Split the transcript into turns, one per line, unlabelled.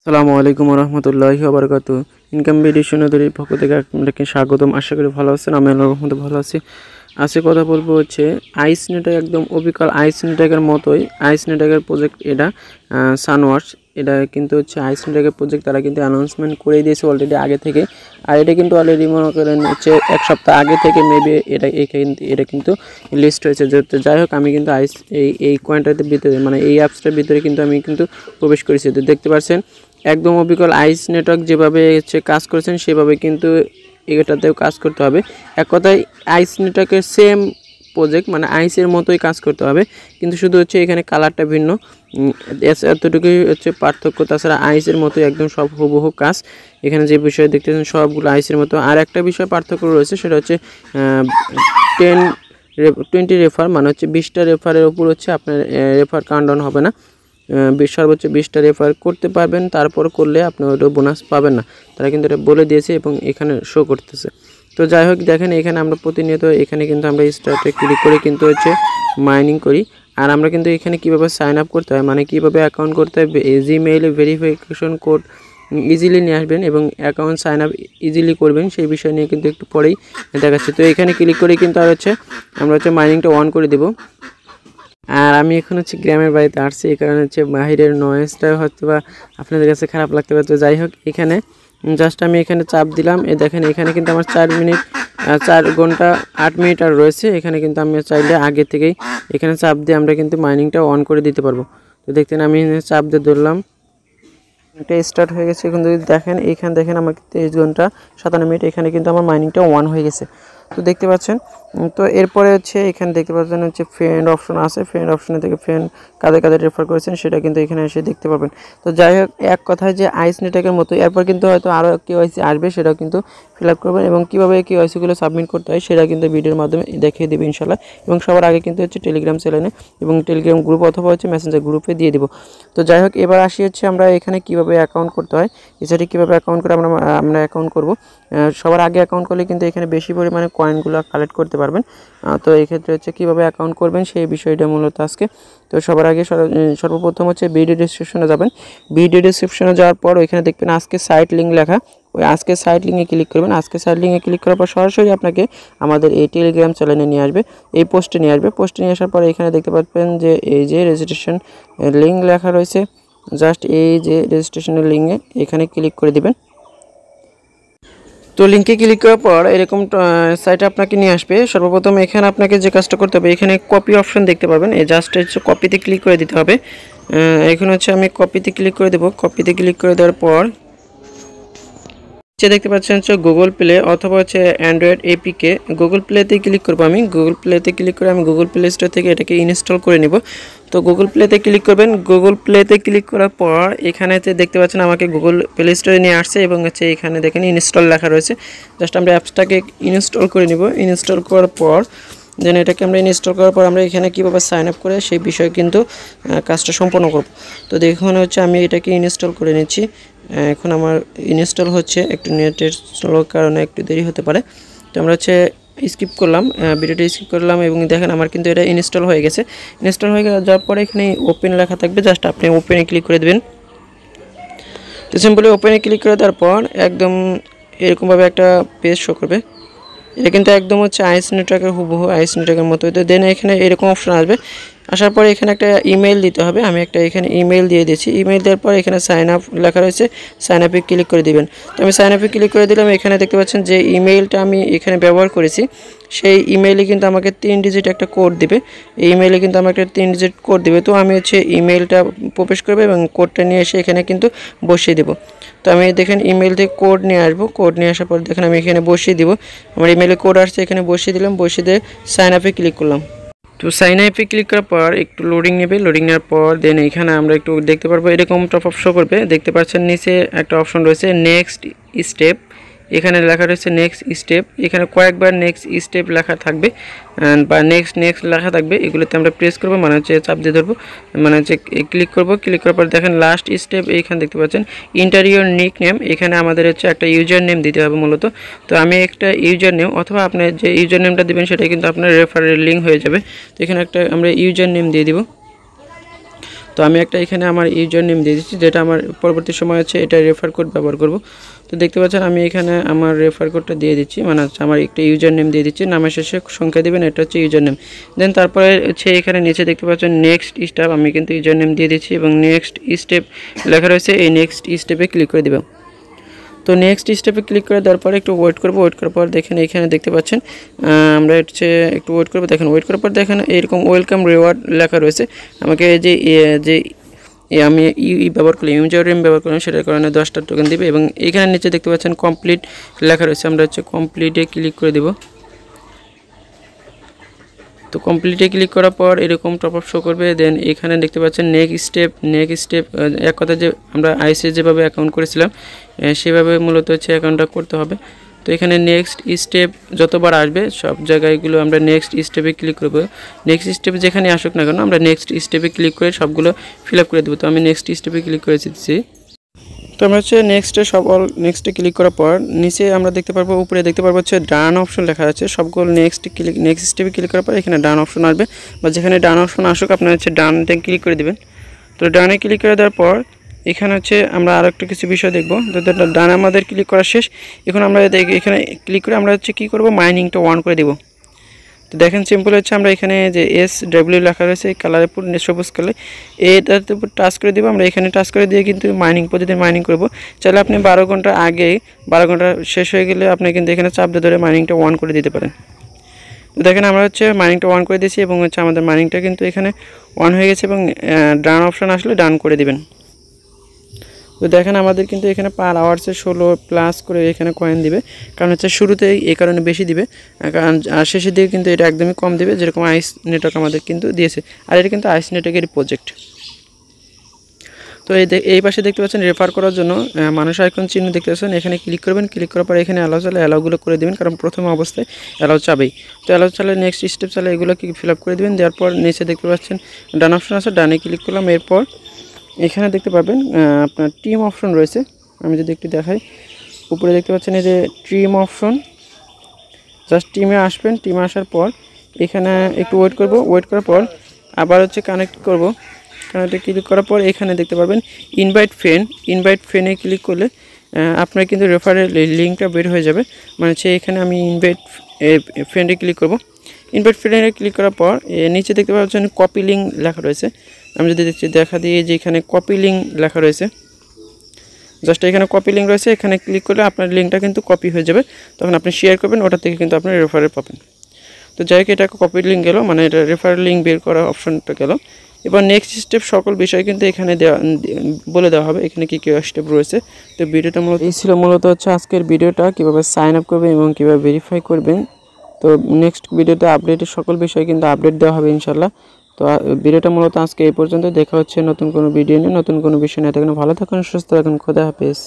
আসসালামু আলাইকুম রহমতুল্লাহি ওয়া বারাকাতুহু। ইনকাম ভিডিওর পক্ষ থেকে আপনাদেরকে স্বাগতম। আশা করি ভালো আছেন। আমি আল্লাহর রহমতে ভালো আছি। আজকে কথা বলবো হচ্ছে আইস নেটওয়ার্ক, একদম অবিকল আইস নেটওয়ার্কের মতোই আইস নেটওয়ার্কের প্রজেক্ট এটা সানওয়ার্স। এটা কিন্তু হচ্ছে আইস নেটওয়ার্কের প্রজেক্ট, তারা কিন্তু অ্যানাউন্সমেন্ট করে দিয়েছে অলরেডি আগে থেকে। আর এটা কিন্তু অলরেডি মনে করেন হচ্ছে এক সপ্তাহ আগে থেকে মেবি এটা কিন্তু লিস্ট হয়েছে। যাই হোক, আমি কিন্তু এই কয়েনটার ভিতরে মানে এই অ্যাপসটার ভিতরে কিন্তু আমি কিন্তু প্রবেশ করেছি। তো দেখতে পাচ্ছেন একদম অবিকল আইস নেটওয়ার্ক যেভাবে হচ্ছে কাজ করেছেন সেভাবে কিন্তু এটাতেও কাজ করতে হবে। এক কথায় আইস নেটওয়ার্কের সেম প্রজেক্ট, মানে আইসের মতোই কাজ করতে হবে, কিন্তু শুধু হচ্ছে এখানে কালারটা ভিন্ন, এতটুকুই হচ্ছে পার্থক্য। তাছাড়া আইসের মতোই একদম সব হুবহু কাজ। এখানে যে বিষয় দেখতেছেন সবগুলো আইসের মতো। আর একটা বিষয় পার্থক্য রয়েছে, সেটা হচ্ছে 20 রেফার, মানে হচ্ছে 20টা রেফারের উপর হচ্ছে আপনার রেফার কাউন্টডাউন হবে না। সর্বোচ্চ 20টা রেফার করতে পারবেন, তারপর করলে আপনি ওটা বোনাস পাবেন না। তারা কিন্তু এটা বলে দিয়েছে এবং এখানে শো করতেছে। তো যাই হোক, দেখেন এখানে আমরা প্রতিনিয়ত এখানে কিন্তু আমরা স্টার্টে ক্লিক করে কিন্তু হচ্ছে মাইনিং করি। আর আমরা কিন্তু এখানে কীভাবে সাইন আপ করতে হয়, মানে কীভাবে অ্যাকাউন্ট করতে হয়, জিমেইলে ভেরিফিকেশন কোড ইজিলি নিয়ে আসবেন এবং অ্যাকাউন্ট সাইন আপ ইজিলি করবেন, সেই বিষয় নিয়ে কিন্তু একটু পরেই দেখাচ্ছি। তো এখানে ক্লিক করে কিন্তু আর হচ্ছে আমরা হচ্ছে মাইনিংটা অন করে দেবো। আর আমি এখন হচ্ছে গ্রামের বাড়িতে আসছি, এই কারণে হচ্ছে বাহিরের নয়েজটা হয়তো বা আপনাদের কাছে খারাপ লাগতে পারে। তো যাই হোক, এখানে জাস্ট আমি এখানে চাপ দিলাম। দেখেন এখানে কিন্তু আমার 4 ঘন্টা 8 মিনিট আর রয়েছে। এখানে কিন্তু আমি চাইলে আগে থেকেই এখানে চাপ দিয়ে আমরা কিন্তু মাইনিংটা অন করে দিতে পারবো। তো দেখতেন আমি চাপ দিয়ে ধরলাম, এটা স্টার্ট হয়ে গেছে। এখন যদি দেখেন এখানে দেখেন আমার 23 ঘন্টা 57 মিনিট এখানে কিন্তু আমার মাইনিংটা অন হয়ে গেছে। তো দেখতে পাচ্ছেন। তো এরপরে হচ্ছে এখানে দেখতে পাচ্ছেন হচ্ছে ফ্রেন্ড অপশন আছে। ফ্রেন্ড অপশনে থেকে ফ্রেন্ড কাদের রেফার করেছেন সেটা কিন্তু এখানে এসে দেখতে পাবেন। তো যাই হোক, এক কথায় যে আইস নেটওয়ার্কের মতো এরপর কিন্তু হয়তো আরও কেওয়াইসি আসবে, সেটাও কিন্তু ফিল আপ করবেন এবং কীভাবে কেওয়াইসিগুলো সাবমিট করতে হয় সেটা কিন্তু ভিডিওর মাধ্যমে দেখিয়ে দেবে ইনশাল্লাহ। এবং সবার আগে কিন্তু হচ্ছে টেলিগ্রাম চ্যানেলে এবং টেলিগ্রাম গ্রুপ অথবা হচ্ছে মেসেঞ্জার গ্রুপে দিয়ে দিব। তো যাই হোক, এবার আসি হচ্ছে আমরা এখানে কীভাবে অ্যাকাউন্ট করতে হয়, এছাড়া কীভাবে অ্যাকাউন্ট করে আমরা অ্যাকাউন্ট করব। সবার আগে অ্যাকাউন্ট করলে কিন্তু এখানে বেশি পরিমাণে কয়েনগুলো কালেক্ট করতে পারবেন। তো এই ক্ষেত্রে হচ্ছে কীভাবে অ্যাকাউন্ট করবেন সেই বিষয়টা মূলত আজকে। তো সবার আগে সর্বপ্রথম হচ্ছে ভিডিও ডেসক্রিপশনে যাবেন। ভিডিও ডেসক্রিপশনে যাওয়ার পর ওইখানে দেখবেন আজকে সাইট লিঙ্ক লেখা, ওই আজকে সাইট লিঙ্কে ক্লিক করবেন। আজকে সাইট লিঙ্কে ক্লিক করার পর সরাসরি আপনাকে আমাদের এই টেলিগ্রাম চ্যানেলে নিয়ে আসবে, এই পোস্টে নিয়ে আসবে। পোস্টে নিয়ে আসার পরে এখানে দেখতে পাচ্ছেন যে এই যে রেজিস্ট্রেশন লিঙ্ক লেখা রয়েছে, জাস্ট এই যে রেজিস্ট্রেশনের লিঙ্কে এখানে ক্লিক করে দিবেন। তো লিঙ্কে ক্লিক করার পর এরকম সাইটে আপনাকে নিয়ে আসবে। সর্বপ্রথম এখানে আপনাকে যে কাজটা করতে হবে, এখানে কপি অপশন দেখতে পাবেন, এই জাস্ট হচ্ছে কপিতে ক্লিক করে দিতে হবে। এখন হচ্ছে আমি কপিতে ক্লিক করে দেবো। কপিতে ক্লিক করে দেওয়ার পর দেখতে পাচ্ছেন হচ্ছে গুগল প্লে অথবা হচ্ছে অ্যান্ড্রয়েড এপিকে। গুগল প্লেতে ক্লিক করবো আমি। গুগল প্লেতে ক্লিক করে আমি গুগল প্লে স্টোর থেকে এটাকে ইনস্টল করে নিব। তো গুগল প্লেতে ক্লিক করবেন। গুগল প্লেতে ক্লিক করার পর এখানে দেখতে পাচ্ছেন আমাকে গুগল প্লে স্টোরে নিয়ে আসছে এবং হচ্ছে এখানে দেখেন ইনস্টল লেখা রয়েছে। জাস্ট আমরা অ্যাপসটাকে ইনস্টল করে নিব। ইনস্টল করার পর দেন এটাকে আমরা ইনস্টল করার পর আমরা এখানে কীভাবে সাইন আপ করে সেই বিষয়ে কিন্তু কাজটা সম্পন্ন করব। তো দেখুন হচ্ছে আমি এটাকে ইনস্টল করে নিচ্ছি। এখন আমার ইনস্টল হচ্ছে, একটু নেটের স্লোর কারণে একটু দেরি হতে পারে। তো আমরা হচ্ছে স্কিপ করলাম, ভিডিওটা স্কিপ করলাম এবং দেখেন আমার কিন্তু এটা ইনস্টল হয়ে গেছে। ইনস্টল হয়ে যাওয়ার পরে এখানে ওপেন লেখা থাকবে, জাস্ট আপনি ওপেনে ক্লিক করে দেবেন। তো সিম্পলি ওপেনে ক্লিক করে দেওয়ার পর একদম এরকমভাবে একটা পেজ শো করবে। এটা কিন্তু একদম হচ্ছে আইস নেটওয়ার্কের হুবহু আইস নেটওয়ার্কের মতো। তো দেন এখানে এরকম অপশন আসবে। আসার পরে এখানে একটা ইমেল দিতে হবে। আমি একটা এখানে ইমেল দিয়ে দিয়েছি। ইমেল দেওয়ার পর এখানে সাইন আপ লেখা রয়েছে, সাইন আপে ক্লিক করে দিবেন। তো আমি সাইন আপে ক্লিক করে দিলাম। এখানে দেখতে পাচ্ছেন যে ইমেলটা আমি এখানে ব্যবহার করেছি সেই ইমেইলে কিন্তু আমাকে 3 ডিজিট একটা কোড দিবে। এই ইমেইলে কিন্তু আমাকে 3 ডিজিট কোড দিবে। তো আমি হচ্ছে ইমেলটা প্রবেশ করবো এবং কোডটা নিয়ে এসে এখানে কিন্তু বসিয়ে দেবো। তো আমি দেখেন ইমেল থেকে কোড নিয়ে আসবো। কোড নিয়ে আসার পর দেখেন আমি এখানে বসিয়ে দিব। আমার ইমেলে কোড আসছে, এখানে বসিয়ে দিলাম। বসিয়ে দিয়ে সাইন আপে ক্লিক করলাম। তো সাইন আপে ক্লিক করার পর একটু লোডিং নেবে। লোডিং নেওয়ার পর দেন এখানে আমরা একটু দেখতে পারবো এরকম টপ আপ শো করবে। দেখতে পাচ্ছেন নিচে একটা অপশন রয়েছে নেক্সট স্টেপ, এখানে লেখা রয়েছে নেক্সট স্টেপ। এখানে কয়েকবার নেক্সট স্টেপ লেখা থাকবে বা নেক্সট লেখা থাকবে। এগুলোতে আমরা প্রেস করবো, মানে হচ্ছে চাপ দিয়ে ধরবো, মানে হচ্ছে ক্লিক করব। ক্লিক করার পর দেখেন লাস্ট স্টেপ এইখানে দেখতে পাচ্ছেন ইন্টারিয়র নিক নেম। এখানে আমাদের হচ্ছে একটা ইউজার নেম দিতে হবে মূলত। তো আমি একটা ইউজার নেম অথবা আপনি যে ইউজার নেমটা দেবেন সেটা কিন্তু আপনার রেফারেল লিঙ্ক হয়ে যাবে। তো এখানে একটা আমরা ইউজার নেম দিয়ে দিব। তো আমি একটা এখানে আমার ইউজার নেম দিয়ে দিচ্ছি, যেটা আমার পরবর্তী সময় হচ্ছে এটা রেফার কোড ব্যবহার করব। তো দেখতে পাচ্ছেন আমি এখানে আমার রেফার কোডটা দিয়ে দিচ্ছি, মানে হচ্ছে আমার একটা ইউজার নেম দিয়ে দিচ্ছি, নামের শেষে সংখ্যা দিবেন, এটা হচ্ছে ইউজার নেম। দেন তারপরে হচ্ছে এখানে নিচে দেখতে পাচ্ছেন নেক্সট স্টেপ, আমি কিন্তু ইউজার নেম দিয়ে দিচ্ছি এবং নেক্সট স্টেপ লেখা রয়েছে, এই নেক্সট স্টেপে ক্লিক করে দেবেন। তো নেক্সট স্টেপে ক্লিক করে দেওয়ার পরে একটু ওয়েট করব, ওয়েট করার পর দেখেন এখানে দেখতে পাচ্ছেন আমরা হচ্ছে একটু ওয়েট করবো। দেখেন ওয়েট করার পর দেখেন এরকম ওয়েলকাম রিওয়ার্ড লেখা রয়েছে। আমাকে যে আমি ব্যবহার করলাম, ইউজার নেম ব্যবহার করলাম, সেটার কারণে 10টা টোকেন দিবে। এবং এখানে নিচে দেখতে পাচ্ছেন কমপ্লিট লেখা রয়েছে, আমরা হচ্ছে কমপ্লিটে ক্লিক করে দেব। তো কমপ্লিটে ক্লিক করার পর এরকম টপ আপ শো করবে। দেন এখানে দেখতে পাচ্ছেন নেক্সট স্টেপ এক কথা যে আমরা আইসি যেভাবে অ্যাকাউন্ট করেছিলাম সেভাবে মূলত হচ্ছে অ্যাকাউন্টটা করতে হবে। তো এখানে নেক্সট স্টেপ যতবার আসবে সব জায়গায়গুলো আমরা নেক্সট স্টেপে ক্লিক করব। নেক্সট স্টেপ যেখানে আসুক না কেন আমরা নেক্সট স্টেপে ক্লিক করে সবগুলো ফিল আপ করে দেবো। তো আমি নেক্সট স্টেপে ক্লিক করে দিচ্ছি। তো আমরা হচ্ছে নেক্সটে ক্লিক করার পর নিচে আমরা দেখতে পারবো, উপরে দেখতে পারবো হচ্ছে ডান অপশন লেখা আছে। সবগুলো নেক্সট স্টেপে ক্লিক করার পর এখানে ডান অপশন আসবে, বা যেখানে ডান অপশন আসুক আপনার হচ্ছে ডানতে ক্লিক করে দেবেন। তো ডানে ক্লিক করে দেওয়ার পর এখানে হচ্ছে আমরা আরও একটু কিছু বিষয় দেখবো। তো ডানে আমাদের ক্লিক করা শেষ। এখন আমরা এখানে ক্লিক করে আমরা হচ্ছে কী করবো, মাইনিংটা অন করে দেবো। তো দেখেন সিম্পল হচ্ছে আমরা এখানে যে SW লেখা রয়েছে এই কালারের উপর সবুজ কালার, এটার উপর টাচ করে দেবো। আমরা এখানে টাচ করে দিয়ে কিন্তু প্রতিদিন মাইনিং করব। চাইলে আপনি 12 ঘন্টা আগে 12 ঘন্টা শেষ হয়ে গেলে আপনি কিন্তু এখানে চাপ দিয়ে ধরে মাইনিংটা অন করে দিতে পারেন। তো দেখেন আমরা হচ্ছে মাইনিংটা অন করে দিয়েছি এবং হচ্ছে আমাদের মাইনিংটা কিন্তু এখানে অন হয়ে গেছে এবং ডান অপশন আসলে ডান করে দিবেন। তো দেখেন আমাদের কিন্তু এখানে পার আওয়ার্সে 16+ করে এখানে কয়েন দিবে, কারণ হচ্ছে শুরুতেই এই কারণে বেশি দিবে, কারণ শেষের দিকে কিন্তু এটা একদমই কম দিবে, যেরকম আইস নেটওয়ার্ক আমাদের কিন্তু দিয়েছে। আর এটা কিন্তু আইস নেটওয়ার্কের প্রজেক্ট। তো এই পাশে দেখতে পাচ্ছেন রেফার করার জন্য মানুষ আইকন চিহ্ন দেখতে পাচ্ছেন, এখানে ক্লিক করবেন। ক্লিক করার পর এখানে অ্যালাউগুলো করে দেবেন, কারণ প্রথম অবস্থায় অ্যালাউ চাবেই। তো অ্যালাউ চালে নেক্সট স্টেপ চালে এগুলোকে ফিল আপ করে দেবেন। দেওয়ার পর নিচে দেখতে পাচ্ছেন ডান অপশন আছে, ডানে ক্লিক করলাম। এরপর এখানে দেখতে পাবেন আপনার টিম অপশন রয়েছে। আমি যদি একটু দেখাই, উপরে দেখতে পাচ্ছেন এই যে টিম অপশন, জাস্ট টিমে আসবেন। টিমে আসার পর এখানে একটু ওয়েট করব, ওয়েট করার পর আবার হচ্ছে কানেক্ট করব। কানেক্টে ক্লিক করার পর এখানে দেখতে পাবেন ইনভাইট ফ্রেন্ডে ক্লিক করলে আপনার কিন্তু রেফারের লিঙ্কটা বের হয়ে যাবে। মানে হচ্ছে এখানে আমি ইনভাইট ফ্রেন্ডে ক্লিক করব। ইনভাইট ফ্রেন্ডে ক্লিক করার পর নিচে দেখতে পাচ্ছেন কপি লিঙ্ক লেখা রয়েছে। আমি যদি দেখা দিই যে এখানে কপি লিঙ্ক লেখা রয়েছে, জাস্ট এখানে কপি লিঙ্ক রয়েছে, এখানে ক্লিক করলে আপনার লিঙ্কটা কিন্তু কপি হয়ে যাবে। তখন আপনি শেয়ার করবেন, ওটা থেকে কিন্তু আপনি রেফারেল পাবেন। তো যাই হোক, এটা কপি লিঙ্ক গেল, মানে এটা রেফারেল লিঙ্ক বের করা অপশনটা গেল। এবার নেক্সট স্টেপ সকল বিষয় কিন্তু এখানে বলে দেওয়া হবে, এখানে কী কী স্টেপ রয়েছে। তো ভিডিওটা মূলত এই ছিল মূলত হচ্ছে আজকের ভিডিওটা, কীভাবে সাইন আপ করবেন এবং কীভাবে ভেরিফাই করবেন। তো নেক্সট ভিডিওতে আপডেটের সকল বিষয় কিন্তু আপডেট দেওয়া হবে ইনশাল্লাহ। তো ভিডিওটা মূলত আজকে এই পর্যন্ত। দেখা হচ্ছে নতুন কোনো ভিডিও নিয়ে, নতুন কোনো বিষয় নিয়ে। তখন ভালো থাকুন, সুস্থ থাকুন, খোদা হাফেজ।